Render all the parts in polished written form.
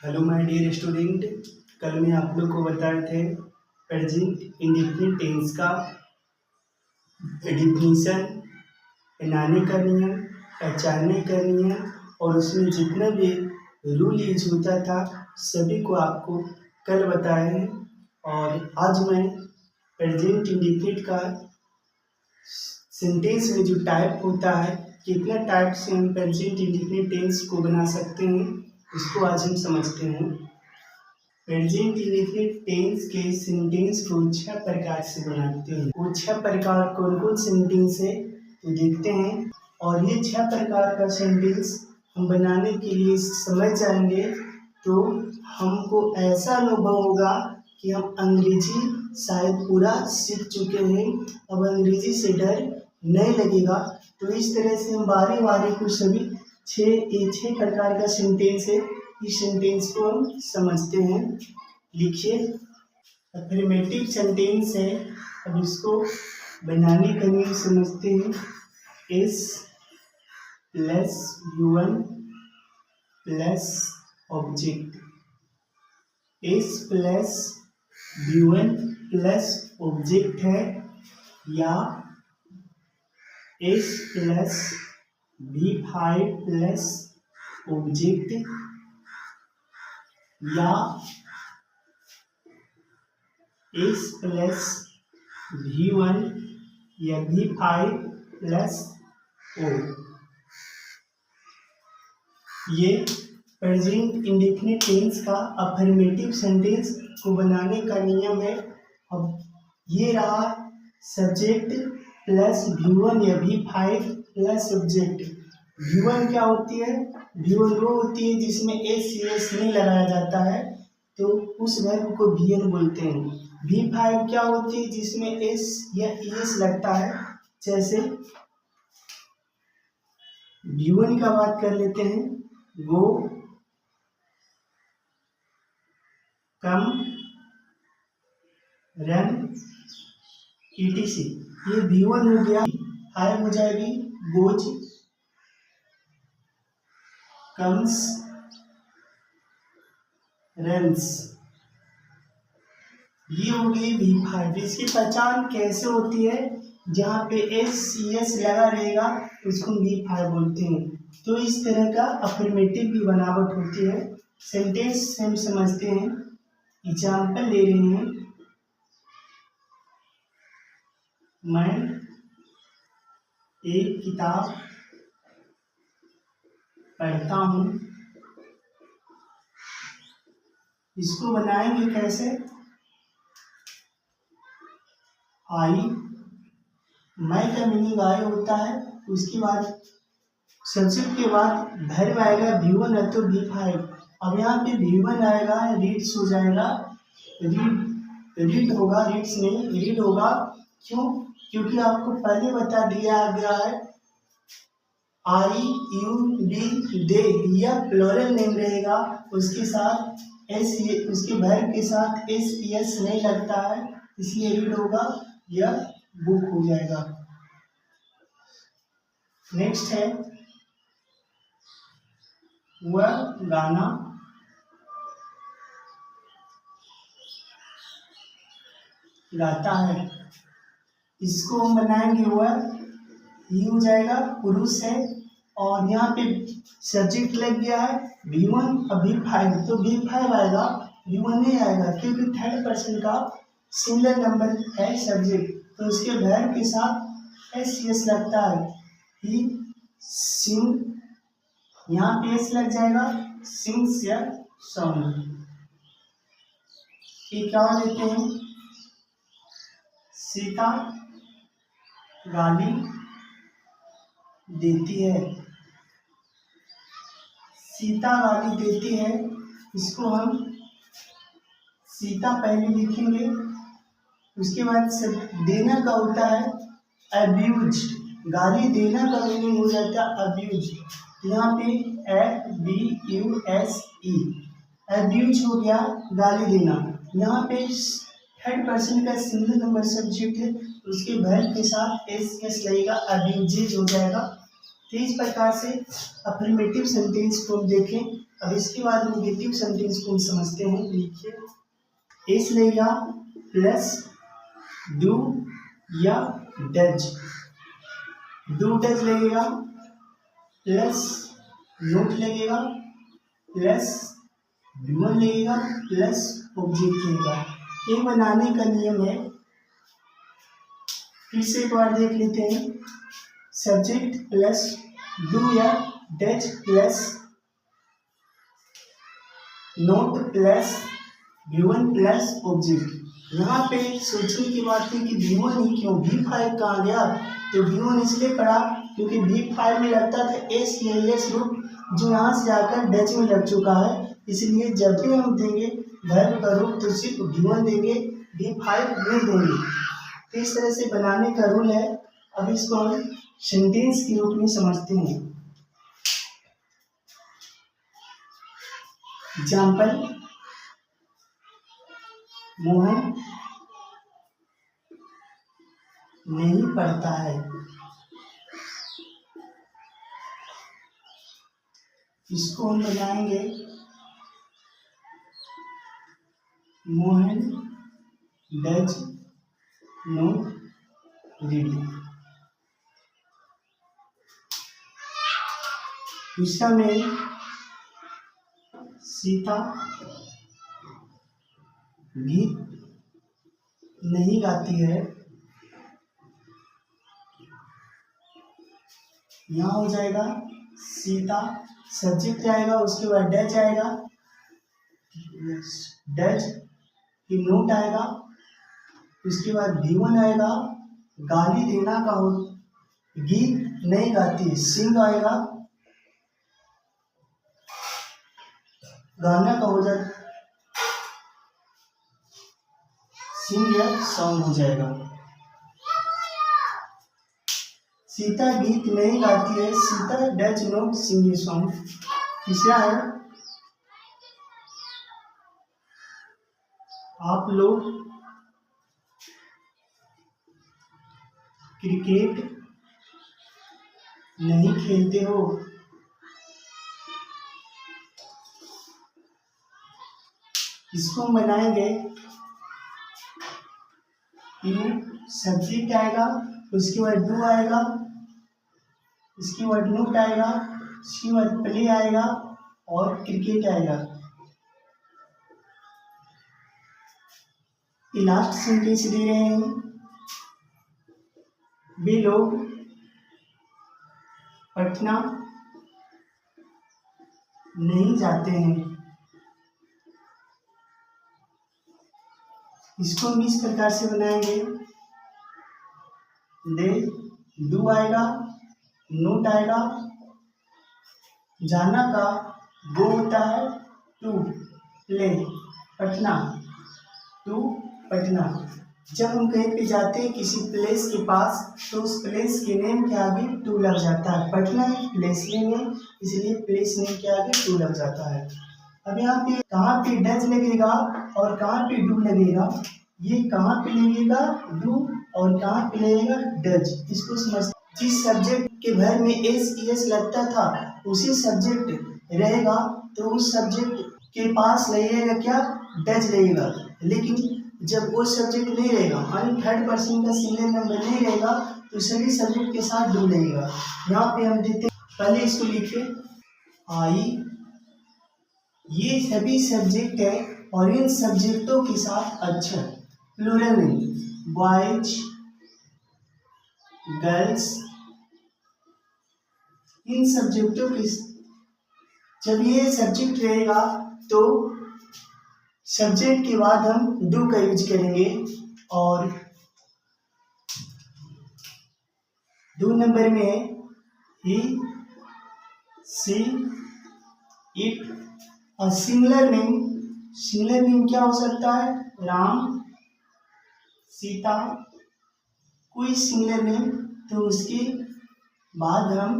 Hello my dear student. कल मैं आप लोग को बताए थे प्रेजेंट इंडेफिनिट टेंस का डिफिनीशन, बनाने का नियम, पहचानने का नियम और उसमें जितना भी रूल यूज होता था सभी को आपको कल बताए हैं। और आज मैं प्रेजेंट इंडेफिनिट का सेंटेंस में जो टाइप होता है, कितना टाइप से हम प्रेजेंट इंडेफिनिट टेंस को बना सकते हैं, इसको आज हम समझते हैं। प्रेजेंट इंडेफिनिट टेंस के सेंटेंस को 6 प्रकार से बनाते हैं। वो 6 प्रकार कौन कौन सेंटेंस है तो देखते हैं। और ये 6 प्रकार का सेंटेंस हम बनाने के लिए समझ जाएंगे तो हमको ऐसा अनुभव होगा कि हम अंग्रेजी शायद पूरा सीख चुके हैं, अब अंग्रेजी से डर नहीं लगेगा। तो इस तरह से हम बारी बारी को सभी 6 प्रकार का सेंटेंस है, इस सेंटेंस को हम समझते हैं। लिखिए, अफर्मेटिव सेंटेंस है। अब इसको बनाने का नियम समझते हैं। S plus V1 plus object, S plus V1 plus object है, या S plus V5 plus object, या एस प्लस V1 या V5 प्लस O। ये प्रेजेंट इंडेफिनिट टेंस का अफर्मेटिव सेंटेंस को बनाने का नियम है। अब ये रहा सब्जेक्ट प्लस V1 या V5 प्लस ऑब्जेक्ट। V1 क्या होती है? V1 वो होती है जिसमें एस नहीं लगाया जाता है, तो उस वर्ब को VN बोलते हैं। V5 क्या होती है? जिसमें एस या ES लगता है। जैसे V1 का बात कर लेते हैं, गो, कम, रन, ETC। ये V1 हो गया। फाइव हो जाएगी गोज, कम्स, रन्स। ये हो गई V5। इसकी पहचान कैसे होती है? जहाँ पे एस लगा रहेगा उसको V5 बोलते हैं। तो इस तरह का अफर्मेटिव भी बनावट होती है। सेंटेंस हम समझते हैं, एग्जाम्पल ले रहे हैं। मैं एक किताब पढ़ता हूँ। इसको बनाएंगे कैसे? आई, मैं का मीनिंग आई होता है। उसके बाद सब्जेक्ट के बाद वर्ब आएगा V1 है तो V5। अब यहाँ पे V1 आएगा, रीड्स हो जाएगा, रीड होगा, रीड्स नहीं रीड होगा। क्यों? क्योंकि आपको पहले बता दिया गया है आई यू डी दे, यह प्लूरल नेम रहेगा, उसके साथ एस, उसके वर्ब के साथ एस नहीं लगता है, इसलिए रीड होगा, यह बुक हो जाएगा। नेक्स्ट है वह गाना गाता है। इसको हम बनाएंगे वह, ये हो जाएगा, पुरुष है। और यहाँ पे सब्जेक्ट लग गया है V1 और V5, तो V5 आएगा, V1 नहीं आएगा, क्योंकि थर्ड पर्सन का सिंगुलर नंबर है सब्जेक्ट, तो उसके वर्ब के साथ एस लगता है। ही सिंग, यहाँ पे एस लग जाएगा, सिंग्स या सॉन्ग। ये क्या लेते हैं? सीता गाली देती है। सीता गाली देती है, इसको हम सीता पहले लिखेंगे, उसके बाद देना का होता है अब्यूज। गाली देना का मीनिंग हो जाता है अब्यूज। यहाँ पे ABUSE, अब्यूज हो गया, गाली देना। यहाँ पे थर्ड पर्सन का सिंगल नंबर सब्जेक्ट है, उसके वर्ब के साथ एस लगेगा, अब्यूजेज हो जाएगा। तो इस प्रकार से अफर्मेटिव सेंटेंस को हम देखें अब इसके बाद निगेटिव सेंटेंस को समझते हैं। लिखिए एस लगेगा प्लस डू या डज, डू डज लगेगा प्लस नोट लगेगा प्लस डूअन लगेगा प्लस ऑब्जेक्ट लगेगा। ये बनाने का नियम है, फिर से एक बार देख लेते हैं। सब्जेक्ट प्लस डू या does plus note plus V1 plus object. यहाँ पे सोचने की बात है कि V1 ही क्यों, V5 कहाँ गया? तो V1 इसलिए पड़ा क्योंकि V5 में लगता था एस या एस रूप, जो यहाँ से आकर डच में लग चुका है। इसलिए जब भी हम देंगे वर्ब का रूप तो सिर्फ V1 देंगे, V5 नहीं देंगे। तो इस तरह से बनाने का रूल है। अब इसको हम सेंटेंस के रूप में समझते हैं। एग्जाम्पल, मोहन नहीं पढ़ता है। इसको हम बनाएंगे मोहन डज नॉट रीड। दूसरा में सीता गीत नहीं गाती है। यहाँ हो जाएगा सीता, सब्जेक्ट आएगा, उसके बाद डज आएगा, डज फिर नोट आएगा, उसके बाद V1 आएगा। गाली देना का हो, गीत नहीं गाती, सिंग आएगा, गाना का हो जाए सिंग या सॉन्ग हो जाएगा। सीता गीत नहीं गाती है, Sita does not sing a song. तीसरा है आप लोग क्रिकेट नहीं खेलते हो। इसको हम बनाएंगे, सब्जेक्ट आएगा, उसके बाद डू आएगा, इसके बाद नोट आएगा, इसके बाद प्ले आएगा और क्रिकेट आएगा। ये लास्ट सेंटेंस दे रहे हैं, वे लोग पटना नहीं जाते हैं। इसको हम इस प्रकार से बनाएंगे, दे डू आएगा, नोट आएगा, जाना का गो होता है, to play, Patna to Patna. जब हम कहीं पे जाते हैं किसी प्लेस के पास तो उस प्लेस के नेम के आगे टू लग जाता है। पटना एक प्लेस नेम है, इसलिए प्लेस नेम के आगे टू लग जाता है। अब यहाँ पे कहाँ पे डज लगेगा और कहाँ पे डू लगेगा, ये कहाँ पे लगेगा डू और कहाँ पे लगेगा डज। इसको समझ, जिस सब्जेक्ट के भर में एस एस लगता था उसी सब्जेक्ट रहेगा तो उस सब्जेक्ट के पास लगेगा क्या, डज लगेगा। लेकिन जब वो सब्जेक्ट नहीं रहेगा, यानी थर्ड पर्सन का सिंगल नंबर नहीं रहेगा तो सभी सब्जेक्ट के साथ डू लगेगा। यहाँ पे हम देते, पहले इसको लिखे आई, ये सभी सब्जेक्ट है और इन सब्जेक्टों के साथ अक्षर प्लूरल में बॉयज गर्ल्स, इन सब्जेक्टों के जब ये सब्जेक्ट रहेगा तो सब्जेक्ट के बाद हम डू का यूज करेंगे। और दो नंबर में ही, सी, इट। और सिंगुलर नेम क्या हो सकता है, राम, सीता, कोई सिंगुलर नेम तो उसके बाद हम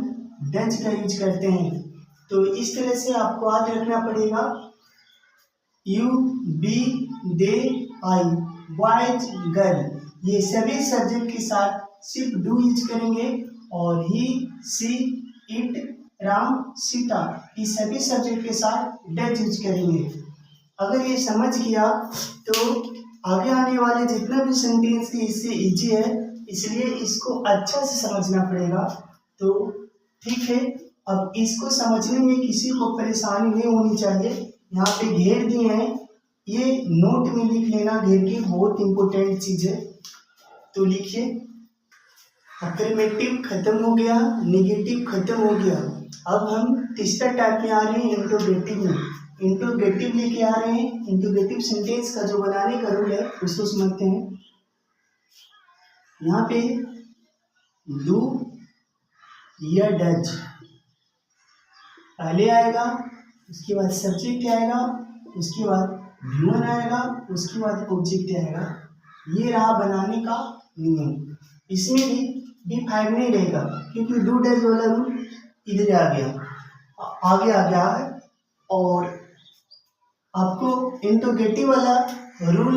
डज का यूज करते हैं। तो इस तरह से आपको याद रखना पड़ेगा, you, we, they, I, boys girl, ये सभी सब्जेक्ट के साथ सिर्फ डू यूज करेंगे। और ही, सी, इट, राम सीता, इस सभी सब्जेक्ट के साथ डज यूज करेंगे। अगर ये समझ गया तो आगे आने वाले जितना भी सेंटेंस है इससे इजी है, इसलिए इसको अच्छा से समझना पड़ेगा। तो ठीक है, अब इसको समझने में किसी को परेशानी नहीं होनी चाहिए। यहाँ पे घेर दिए हैं, ये नोट में लिख लेना, घेर की बहुत इंपॉर्टेंट चीज है। तो लिखिए, अफर्मेटिव खत्म हो गया, नेगेटिव खत्म हो गया। अब हम तीसरा टाइप में आ रहे हैं इंट्रोगेटिव में। इंट्रोगेटिव लेके आ रहे हैं। इंट्रोगेटिव सेंटेंस का जो बनाने का रूल है उसको समझते हैं। यहाँ पे डू या डज पहले आएगा, उसके बाद सब्जेक्ट आएगा, उसके बाद ह्यूमन आएगा, उसके बाद ऑब्जेक्ट आएगा। ये रहा बनाने का नियम। इसमें भी फाइव नहीं रहेगा, क्योंकि डू डज वाला रूल इधर आ गया, आगे आ गया है। और आपको इंट्रोगेटिव वाला रूल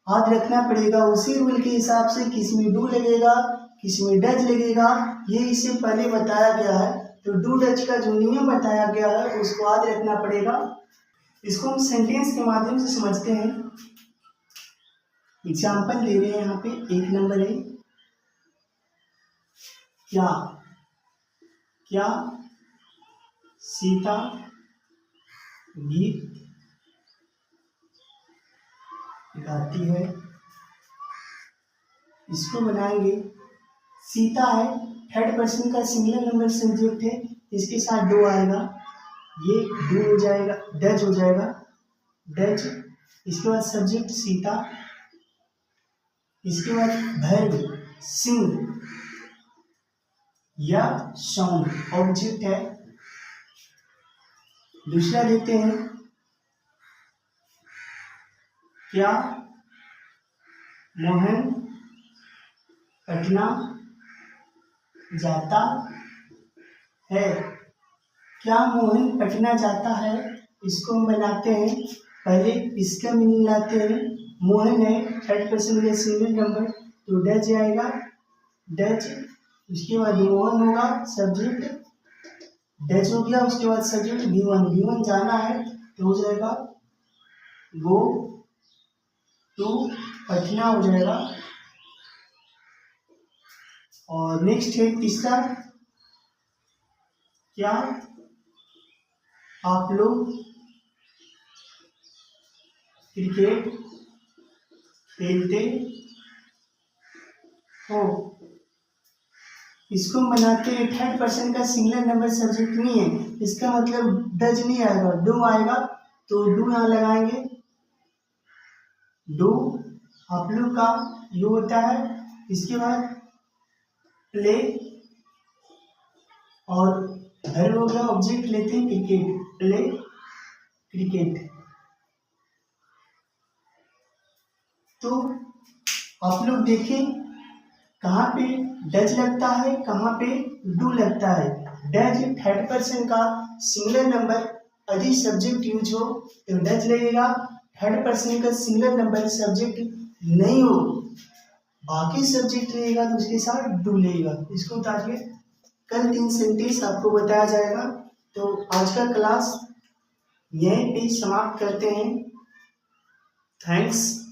याद रखना पड़ेगा। उसी रूल के हिसाब से किस में डू लगेगा, किस में डज लगेगा, ये इससे पहले बताया गया है। तो डू डज का जो नियम बताया गया है उसको याद रखना पड़ेगा। इसको हम सेंटेंस के माध्यम से समझते हैं। एग्जाम्पल दे रहे हैं यहाँ पे। एक नंबर है, क्या क्या सीता गीत गाती है। इसको बनाएंगे। सीता है, थर्ड पर्सन का सिंगुलर नंबर सब्जेक्ट है, इसके साथ डू आएगा, ये डू हो जाएगा, डज हो जाएगा, डज। इसके बाद सब्जेक्ट सीता, इसके बाद वर्ब सिंग या सॉन्ग ऑब्जेक्ट है। दूसरा देखते हैं, क्या मोहन पटना जाता है। क्या मोहन पटना जाता है, इसको हम बनाते हैं। पहले इसका मीनिंग लाते हैं। मोहन है, थर्ड पर्सन या सिंगल नंबर, तो डज आएगा, डज। उसके बाद मोहन होगा, सब्जेक्ट डज हो गया। उसके बाद सब्जेक्ट वी1 जाना है, तो हो जाएगा गो टू पटना हो जाएगा। और नेक्स्ट है तीसरा, क्या आप लोग क्रिकेट खेलते हो। इसको हम बनाते हैं, थर्ड पर्सन का सिंगुलर नंबर सब्जेक्ट नहीं है, इसका मतलब डज नहीं आएगा, डू आएगा। तो डू यहाँ लगाएंगे, डू आप लोग का यू होता है। इसके बाद प्ले और वर्ब हो गया, ऑब्जेक्ट लेते हैं क्रिकेट, प्ले क्रिकेट। तो आप लोग देखें कहाँ पे डज लगता है, कहाँ पे डू लगता है। डज थर्ड पर्सन का सिंगुलर नंबर यदि सब्जेक्ट यूज हो तो डज लगेगा। थर्ड पर्सन का सिंगुलर नंबर सब्जेक्ट नहीं हो, बाकी सब्जेक्ट रहेगा तो उसके साथ डू लगेगा। इसको उतारिए, कल 3 सेंटेंस आपको बताया जाएगा। तो आज का क्लास यहीं पे समाप्त करते हैं। थैंक्स।